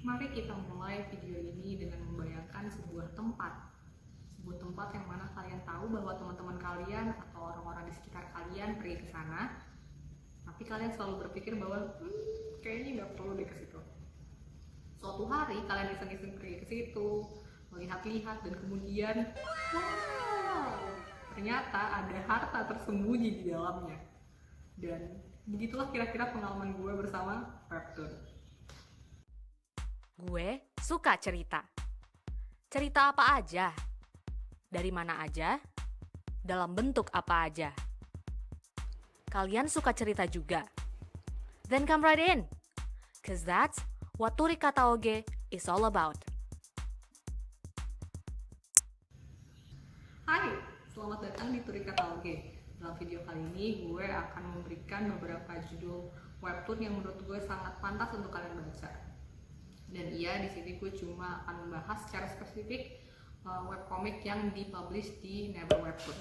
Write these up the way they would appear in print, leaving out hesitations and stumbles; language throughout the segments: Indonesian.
Mari kita mulai video ini dengan membayangkan sebuah tempat yang mana kalian tahu bahwa teman-teman kalian atau orang-orang di sekitar kalian pergi ke sana, tapi kalian selalu berpikir bahwa kayaknya nggak perlu deh ke situ. Suatu hari kalian iseng-iseng pergi ke situ, melihat-lihat, dan kemudian wow, ternyata ada harta tersembunyi di dalamnya. Dan begitulah kira-kira pengalaman gue bersama Webtoon. Gue suka cerita. Cerita apa aja? Dari mana aja? Dalam bentuk apa aja? Kalian suka cerita juga? Then come right in, cause that's what Turi Kata Oge is all about. Hai, selamat datang di Turi Kata Oge. Dalam video kali ini gue akan memberikan beberapa judul webtoon yang menurut gue sangat pantas untuk kalian baca. Dan iya, di sini gue cuma akan membahas secara spesifik webcomic yang dipublish di Never Webtoon.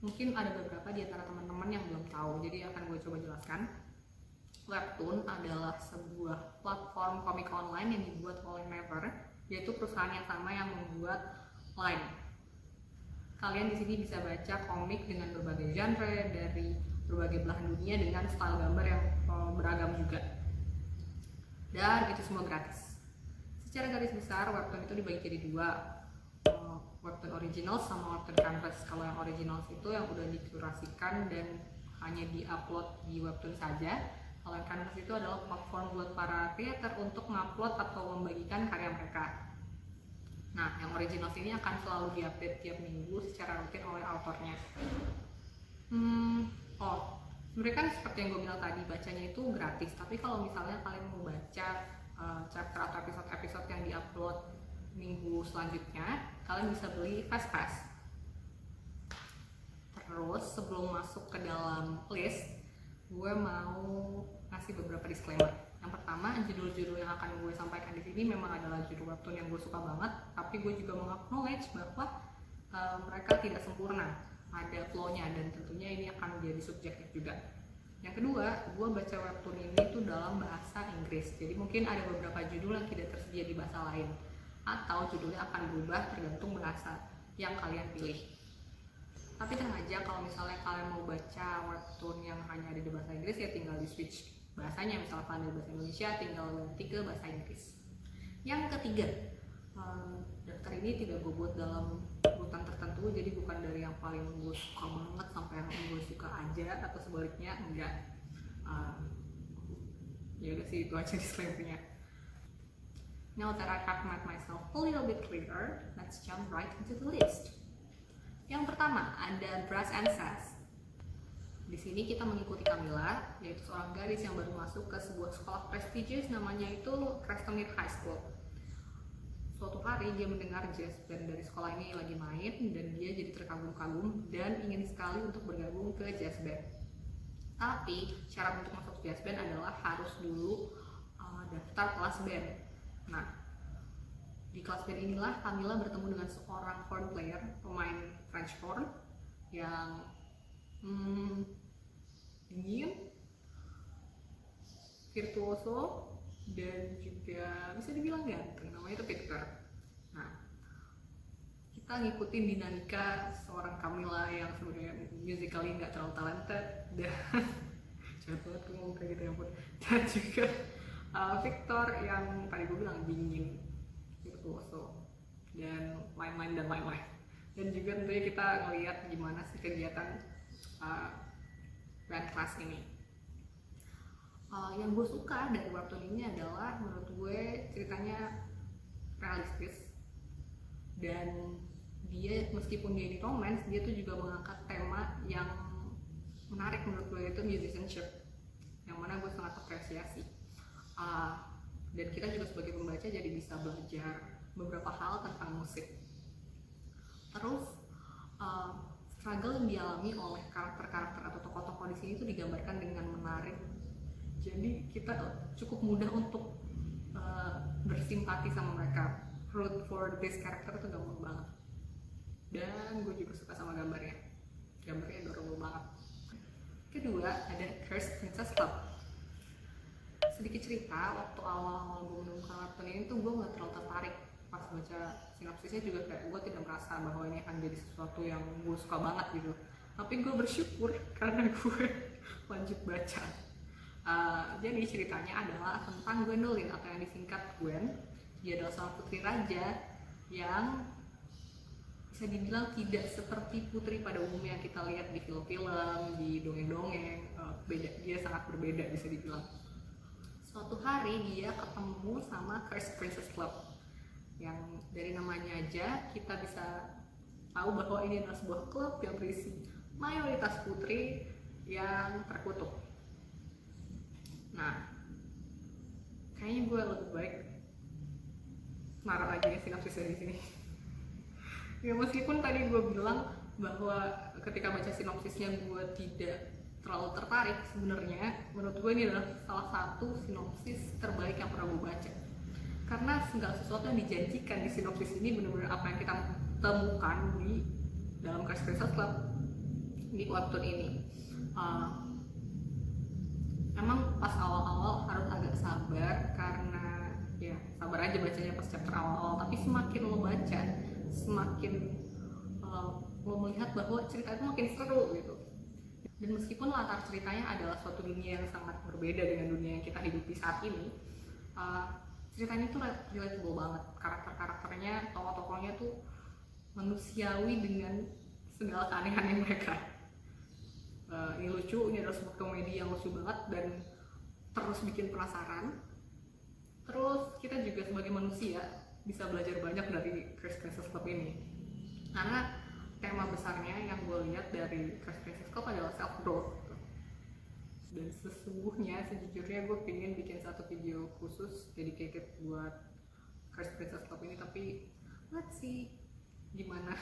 Mungkin ada beberapa di antara teman-teman yang belum tahu, jadi akan gue coba jelaskan. Webtoon adalah sebuah platform komik online yang dibuat oleh Never, yaitu perusahaan yang sama yang membuat Line. Kalian di sini bisa baca komik dengan berbagai genre dari berbagai belahan dunia dengan style gambar yang beragam juga. Dan itu semua gratis. Secara garis besar, webtoon itu dibagi jadi dua, webtoon original sama webtoon canvas. Kalau yang original itu yang udah dikurasikan dan hanya diupload di webtoon saja. Kalau yang canvas itu adalah platform buat para creator untuk ngupload atau membagikan karya mereka. Nah, yang original ini akan selalu diupdate tiap minggu secara rutin oleh autornya. Sebenarnya kan seperti yang gue bilang tadi, bacanya itu gratis. Tapi kalau misalnya kalian mau baca chapter atau episode-episode yang diupload minggu selanjutnya, kalian bisa beli fast pass. Terus sebelum masuk ke dalam list, gue mau ngasih beberapa disclaimer. Yang pertama, judul-judul yang akan gue sampaikan di sini memang adalah judul webtoon yang gue suka banget, tapi gue juga meng-acknowledge bahwa mereka tidak sempurna, ada flow-nya, dan tentunya ini akan menjadi subjektif juga. Yang kedua, gue baca webtoon ini tuh dalam bahasa Inggris, jadi mungkin ada beberapa judul yang tidak tersedia di bahasa lain, atau judulnya akan berubah tergantung bahasa yang kalian pilih. Tapi tenang aja, kalau misalnya kalian mau baca webtoon yang hanya ada di bahasa Inggris, ya tinggal di switch bahasanya. Misalnya kalian ada bahasa Indonesia, tinggal ganti ke bahasa Inggris. Yang ketiga, daftar ini tidak gue buat dalam urutan tertentu, jadi bukan dari yang paling gue suka banget sampai yang gue suka aja atau sebaliknya, enggak. Ya udah sih, itu aja disclaimer-nya. Now that I have made myself a little bit clearer, let's jump right into the list. Yang pertama ada Brass and Sass. Di sini kita mengikuti Camilla, yaitu seorang gadis yang baru masuk ke sebuah sekolah prestigious namanya itu Crestonmead High School. Suatu hari dia mendengar jazz band dari sekolah ini lagi main dan dia jadi terkagum-kagum dan ingin sekali untuk bergabung ke jazz band. Tapi syarat untuk masuk jazz band adalah harus dulu daftar kelas band. Nah, di kelas band inilah Camilla bertemu dengan seorang horn player, pemain French horn yang dingin, virtuoso, dan juga bisa dibilang ganteng. Namanya itu Victor. Nah, kita ngikutin dinamika seorang Camilla yang sebenarnya musically nggak terlalu talented dan jahat banget gue ngomong kayak gitu ya pun. Dan juga Victor yang tadi gue bilang dingin, virtuoso, dan lain-lain. Dan juga tentunya kita ngelihat gimana sih kegiatan band class ini. Yang gue suka dari webtoon ini adalah menurut gue ceritanya realistis, dan dia meskipun dia ini romance, dia tuh juga mengangkat tema yang menarik menurut gue, itu musicianship, yang mana gue sangat apresiasi. Dan kita juga sebagai pembaca jadi bisa belajar beberapa hal tentang musik. Terus struggle yang dialami oleh karakter-karakter atau tokoh-tokoh di sini itu digambarkan dengan menarik. Jadi kita cukup mudah untuk bersimpati sama mereka. Root for this character itu gampang banget. Dan gue juga suka sama gambarnya. Gambarnya adorable banget. Kedua ada Cursed Princess Club. sedikit cerita, waktu awal-awal gue menemukan webtoon ini tuh gue nggak terlalu tertarik. Pas baca sinopsisnya juga kayak gue tidak merasa bahwa ini akan jadi sesuatu yang gue suka banget gitu. Tapi gue bersyukur karena gue lanjut baca. Jadi ceritanya adalah tentang Gwendolyn atau yang disingkat Gwen. Dia adalah seorang putri raja yang bisa dibilang tidak seperti putri pada umumnya yang kita lihat di film-film, di dongeng-dongeng. Dia sangat berbeda bisa dibilang. Suatu hari dia ketemu sama Cursed Princess Club, yang dari namanya aja kita bisa tahu bahwa ini adalah sebuah klub yang berisi mayoritas putri yang terkutuk. Nah, kayaknya gue lebih baik naruh aja sinopsisnya di sini. Ya meskipun tadi gue bilang bahwa ketika baca sinopsisnya gue tidak terlalu tertarik, sebenarnya menurut gue ini adalah salah satu sinopsis terbaik yang pernah gue baca. Karena segala sesuatu yang dijanjikan di sinopsis ini benar-benar apa yang kita temukan di dalam Cursed Princess Club di webtoon ini. Emang pas awal-awal harus agak sabar karena ya sabar aja bacanya pas chapter awal-awal, tapi semakin lo baca semakin lo melihat bahwa cerita itu makin seru gitu. Dan meskipun latar ceritanya adalah suatu dunia yang sangat berbeda dengan dunia yang kita hidupi saat ini, ceritanya tuh relatable banget. Karakter-karakternya, tokoh-tokohnya tuh manusiawi dengan segala keanehannya mereka. Ini lucu, ini adalah sebuah komedi yang lucu banget dan terus bikin penasaran. Terus kita juga sebagai manusia bisa belajar banyak dari Cursed Princess Club ini, karena tema besarnya yang gue lihat dari Cursed Princess Club adalah self growth. Dan sejujurnya gue pengen bikin satu video khusus dedicated buat Cursed Princess Club ini, tapi let's see gimana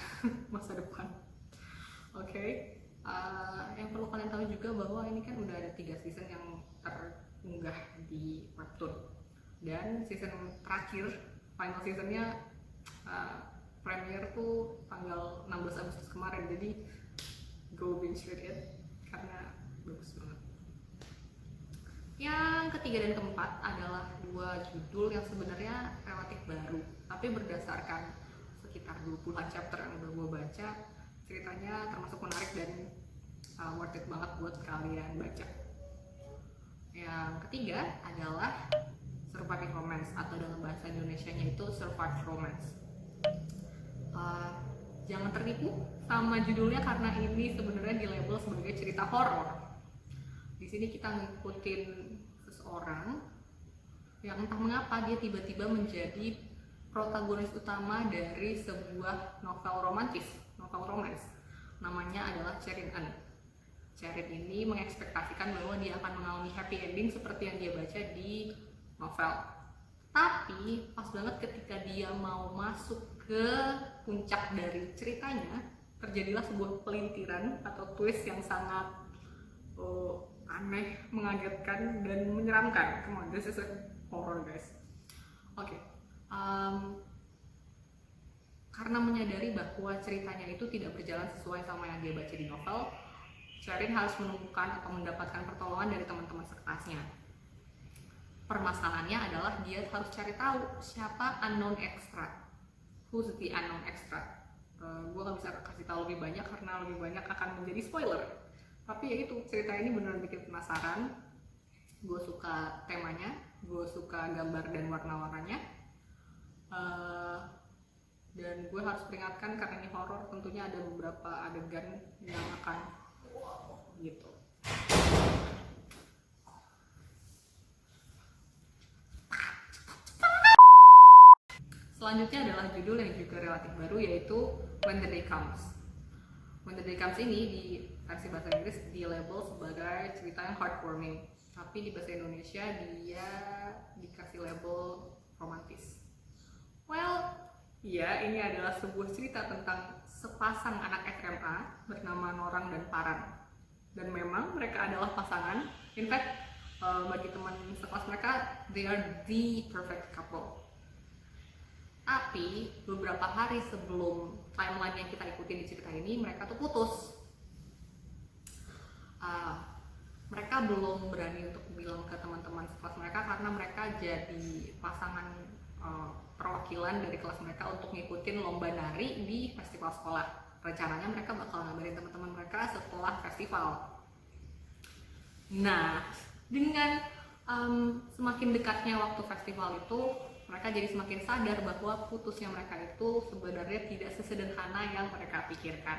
masa depan. Oke. Yang perlu kalian tahu juga bahwa ini kan udah ada 3 season yang terunggah di webtoon, dan season terakhir, final seasonnya premiere tuh tanggal 16 Agustus kemarin. Jadi go binge read it karena bagus banget. Yang ketiga dan keempat adalah 2 judul yang sebenarnya relatif baru, tapi berdasarkan sekitar 20-an chapter yang udah gue baca, ceritanya termasuk menarik dan worth it banget buat kalian baca. Yang ketiga adalah surviving romance, atau dalam bahasa Indonesianya itu survive romance. Jangan tertipu sama judulnya karena ini sebenarnya dilabel sebagai cerita horor. Di sini kita ngikutin seseorang yang entah mengapa dia tiba-tiba menjadi protagonis utama dari sebuah novel romance. Namanya adalah Cherin An. Cherin ini mengekspektasikan bahwa dia akan mengalami happy ending seperti yang dia baca di novel. Tapi pas banget ketika dia mau masuk ke puncak dari ceritanya, terjadilah sebuah pelintiran atau twist yang sangat aneh, mengagetkan, dan menyeramkan. Come on, this is a horror guys. Oke. Karena menyadari bahwa ceritanya itu tidak berjalan sesuai sama yang dia baca di novel, Cherin harus menemukan atau mendapatkan pertolongan dari teman-teman sekelasnya. Permasalahannya adalah dia harus cari tahu siapa unknown extra. Who's the unknown extra? Gue gak bisa kasih tahu lebih banyak karena lebih banyak akan menjadi spoiler. Tapi ya itu, cerita ini beneran bikin penasaran. Gue suka temanya, gue suka gambar dan warna-warnanya. Dan gue harus peringatkan karena ini horor, tentunya ada beberapa adegan yang akan gitu. Selanjutnya adalah judul yang juga relatif baru, yaitu When the Day Comes. When the Day Comes ini di versi bahasa Inggris di label sebagai cerita yang heartwarming, tapi di bahasa Indonesia dia dikasih label romantis. Well, ya, ini adalah sebuah cerita tentang sepasang anak SMA bernama Norang dan Paran. Dan memang mereka adalah pasangan. In fact, bagi teman sekelas mereka, they are the perfect couple. Tapi beberapa hari sebelum timeline yang kita ikutin di cerita ini, mereka tuh putus. mereka belum berani untuk bilang ke teman-teman sekelas mereka karena mereka jadi pasangan perwakilan dari kelas mereka untuk ngikutin lomba nari di festival sekolah. Rencananya mereka bakal ngabarin teman-teman mereka setelah festival. Nah, dengan semakin dekatnya waktu festival itu, mereka jadi semakin sadar bahwa putusnya mereka itu sebenarnya tidak sesederhana yang mereka pikirkan.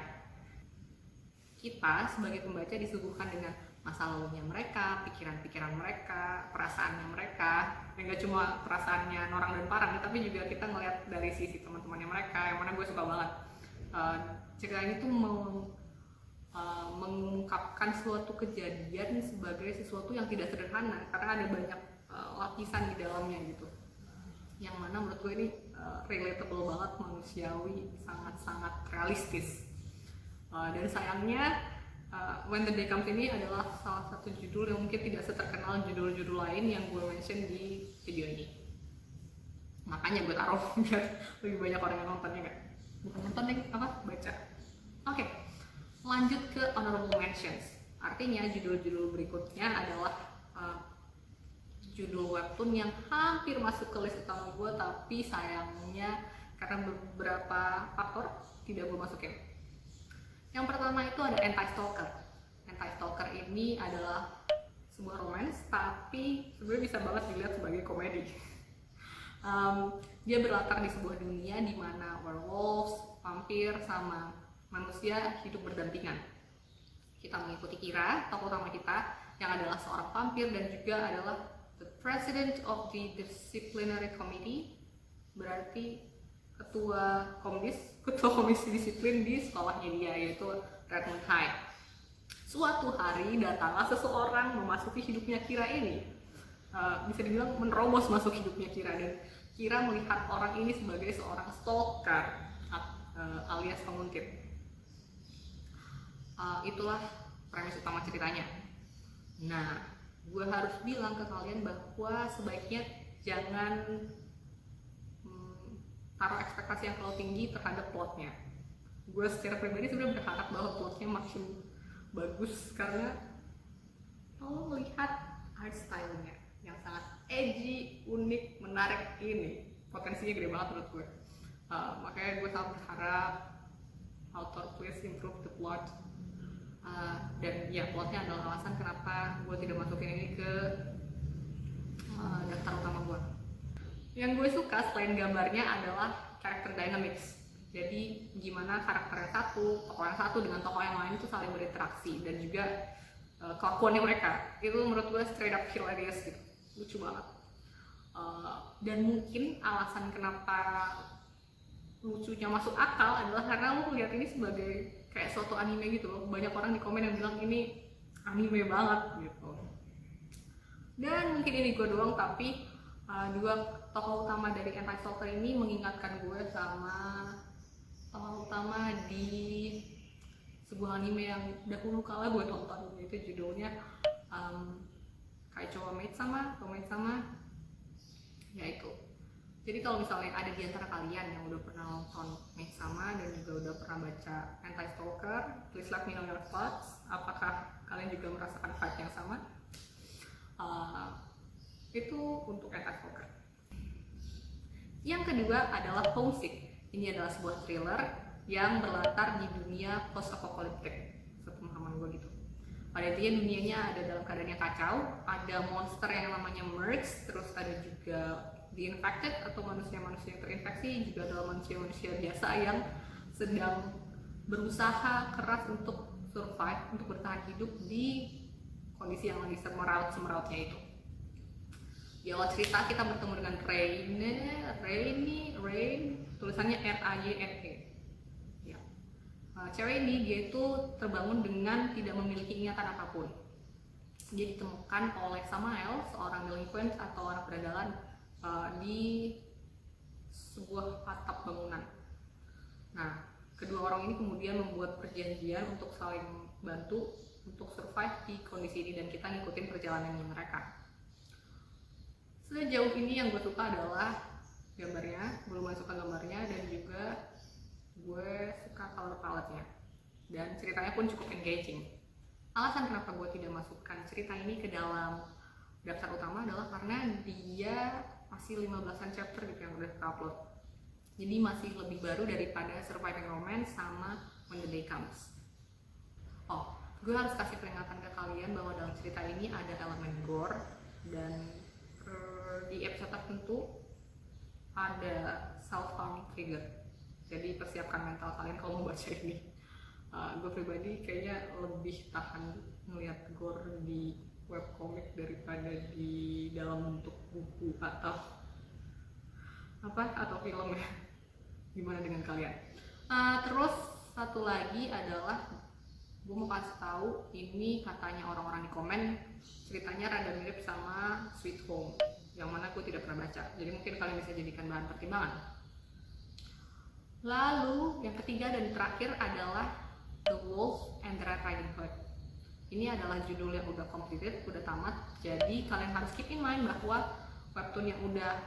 Kita sebagai pembaca disuguhkan dengan masa lalunya mereka, pikiran-pikiran mereka, perasaannya mereka. Nggak cuma perasaannya Norang dan Parang, tapi juga kita ngeliat dari sisi teman-temannya mereka, yang mana gue suka banget. Cerita ini tuh mengungkapkan suatu kejadian sebagai sesuatu yang tidak sederhana, karena ada banyak lapisan di dalamnya gitu. Yang mana menurut gue ini relatable banget, manusiawi, sangat-sangat realistis. Dan sayangnya When the Day Comes ini adalah salah satu judul yang mungkin tidak seterkenal judul-judul lain yang gue mention di video ini. Makanya gue taruh biar lebih banyak orang yang nontonnya kan. Bukan nonton deh, baca. Oke, lanjut ke honorable mentions. Artinya judul-judul berikutnya adalah judul webtoon yang hampir masuk ke list utama gue, tapi sayangnya karena beberapa faktor tidak gue masukin. Yang pertama itu ada Anti-Stalker. Anti-Stalker ini adalah sebuah romance, tapi sebenarnya bisa banget dilihat sebagai komedi. Dia berlatar di sebuah dunia di mana werewolves, vampir, sama manusia hidup berdampingan. Kita mengikuti Kira, tokoh utama kita, yang adalah seorang vampir dan juga adalah the president of the disciplinary committee, berarti ketua komisi disiplin di sekolahnya dia, yaitu Redmond High. Suatu hari datanglah seseorang memasuki hidupnya Kira ini, bisa dibilang menerobos masuk hidupnya Kira, dan Kira melihat orang ini sebagai seorang stalker alias penguntit. Itulah premis utama ceritanya. Nah, gue harus bilang ke kalian bahwa sebaiknya jangan taruh ekspektasi yang terlalu tinggi terhadap plotnya. Gue secara pribadi sebenarnya berharap bahwa plotnya makin bagus karena kalau melihat art style-nya yang sangat edgy, unik, menarik ini, potensinya gede banget menurut gue. Makanya gue sangat berharap author please improve the plot. Dan ya, plotnya adalah alasan kenapa gue tidak masukin ini ke daftar utama gue. Yang gue suka selain gambarnya adalah character dynamics. Jadi gimana karakter yang satu, tokoh yang satu dengan tokoh yang lain itu saling berinteraksi, dan juga kelakuannya mereka. Itu menurut gue straight up hilarious gitu, lucu banget. Dan mungkin alasan kenapa lucunya masuk akal adalah karena lo lihat ini sebagai kayak suatu anime gitu loh. Banyak orang di komen yang bilang ini anime banget gitu. Dan mungkin ini gue doang, tapi dua tokoh utama dari Anti-Stalker ini mengingatkan gue sama tokoh utama di sebuah anime yang dahulu kala gue tonton, yaitu judulnya Kaichou wa Maid-sama, yaitu. Jadi kalau misalnya ada di antara kalian yang udah pernah nonton Maid-sama dan juga udah pernah baca Anti-Stalker, please let me know your thoughts. Apakah kalian juga merasakan vibe yang sama? Itu untuk Anti-Stalker. Yang kedua adalah Homesick. Ini adalah sebuah thriller yang berlatar di dunia post-apokaliptik, sepemahaman gue gitu. Pada intinya dunianya ada dalam keadaan yang kacau, ada monster yang namanya Mercs, terus ada juga the infected atau manusia-manusia yang terinfeksi, juga ada manusia-manusia biasa yang sedang berusaha keras untuk survive, untuk bertahan hidup di kondisi yang lagi semerawut-semerautnya itu. Di awal cerita kita bertemu dengan Rain, tulisannya R-A-Y-N-E. Ya. Cewek ini dia itu terbangun dengan tidak memiliki ingatan apapun. Dia ditemukan oleh Samael, seorang delinquent atau anak beradalan di sebuah atap bangunan. Nah, kedua orang ini kemudian membuat perjanjian untuk saling bantu untuk survive di kondisi ini, dan kita ngikutin perjalanannya mereka. Sejauh ini yang gue suka adalah gambarnya, gue lumayan suka gambarnya, dan juga gue suka color palette-nya, dan ceritanya pun cukup engaging. Alasan kenapa gue tidak masukkan cerita ini ke dalam daftar utama adalah karena dia masih 15-an chapter gitu yang udah terupload. Jadi masih lebih baru daripada Surviving Romance sama When the Day Comes. Oh, gue harus kasih peringatan ke kalian bahwa dalam cerita ini ada elemen gore dan di episode tertentu ada self-harming trigger. Jadi persiapkan mental kalian kalau mau baca ini. Gue pribadi kayaknya lebih tahan ngelihat gore di webcomic daripada di dalam bentuk buku atau film ya. Gimana dengan kalian? Terus satu lagi adalah gue mau kasih tahu, ini katanya orang-orang di komen ceritanya rada mirip sama Sweet Home, yang mana gue tidak pernah baca, jadi mungkin kalian bisa jadikan bahan pertimbangan. Lalu yang ketiga dan terakhir adalah The Wolf and the Red Riding Hood. Ini adalah judul yang udah completed, udah tamat, jadi kalian harus keep in mind bahwa webtoon yang udah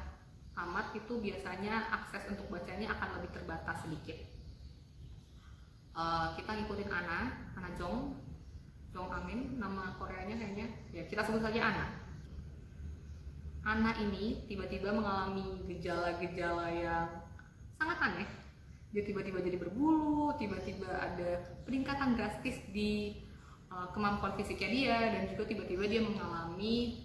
tamat itu biasanya akses untuk bacanya akan lebih terbatas sedikit. Kita ngikutin Ana Jong Amin, nama Koreanya kayaknya, ya kita sebut saja Ana. Ana ini tiba-tiba mengalami gejala-gejala yang sangat aneh. Dia tiba-tiba jadi berbulu, tiba-tiba ada peningkatan drastis di kemampuan fisiknya dia, dan juga tiba-tiba dia mengalami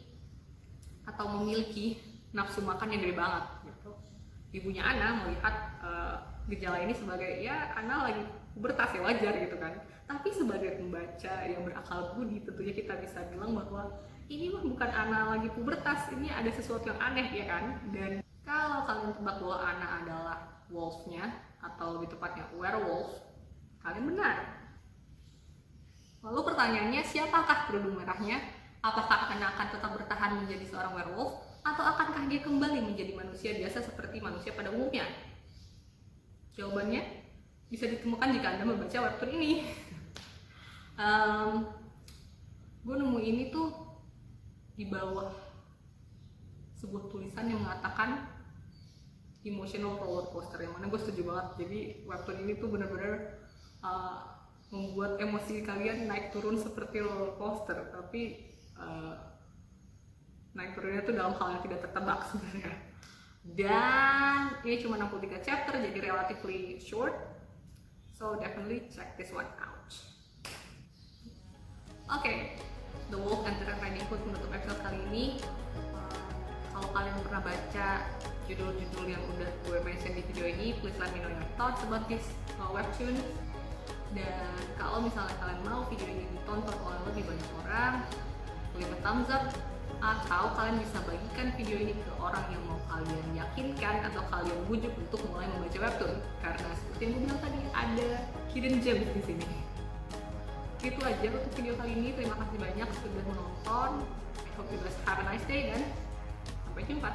atau memiliki nafsu makan yang gede banget gitu. Ibunya Ana melihat gejala ini sebagai ya Ana lagi pubertas, ya wajar gitu kan. Tapi sebagai pembaca yang berakal budi tentunya kita bisa bilang bahwa ini mah bukan Ana lagi pubertas, ini ada sesuatu yang aneh ya kan. Dan kalau kalian tebak bahwa Ana adalah wolfnya atau lebih tepatnya werewolf, kalian benar. Lalu pertanyaannya, siapakah kerudung merahnya? Apakah Ana akan tetap bertahan menjadi seorang werewolf, atau akankah dia kembali menjadi manusia biasa seperti manusia pada umumnya? Jawabannya bisa ditemukan jika Anda membaca webtoon ini. Gue nemu ini tuh di bawah sebuah tulisan yang mengatakan emotional roller coaster, yang mana gue setuju banget. Jadi webtoon ini tuh benar-benar membuat emosi kalian naik turun seperti roller coaster, tapi naik turunnya tuh dalam hal yang tidak tertebak sebenarnya. Dan ini cuma 63 chapter, jadi relatively short, so definitely check this one out. Oke, The Wolf and the Red Riding Hood menutup episode kali ini. Kalau kalian pernah baca judul-judul yang udah gue mention di video ini, please let me know your thoughts about this webtoon. Dan kalau misalnya kalian mau video ini ditonton oleh lebih banyak orang, leave a thumbs up, atau kalian bisa bagikan video ini ke orang yang mau kalian yakinkan atau kalian bujuk untuk mulai membaca webtoon. Karena seperti yang gue bilang tadi, ada hidden gems di sini. Itu aja untuk video kali ini. Terima kasih banyak sudah menonton. I hope you guys have a nice day dan sampai jumpa.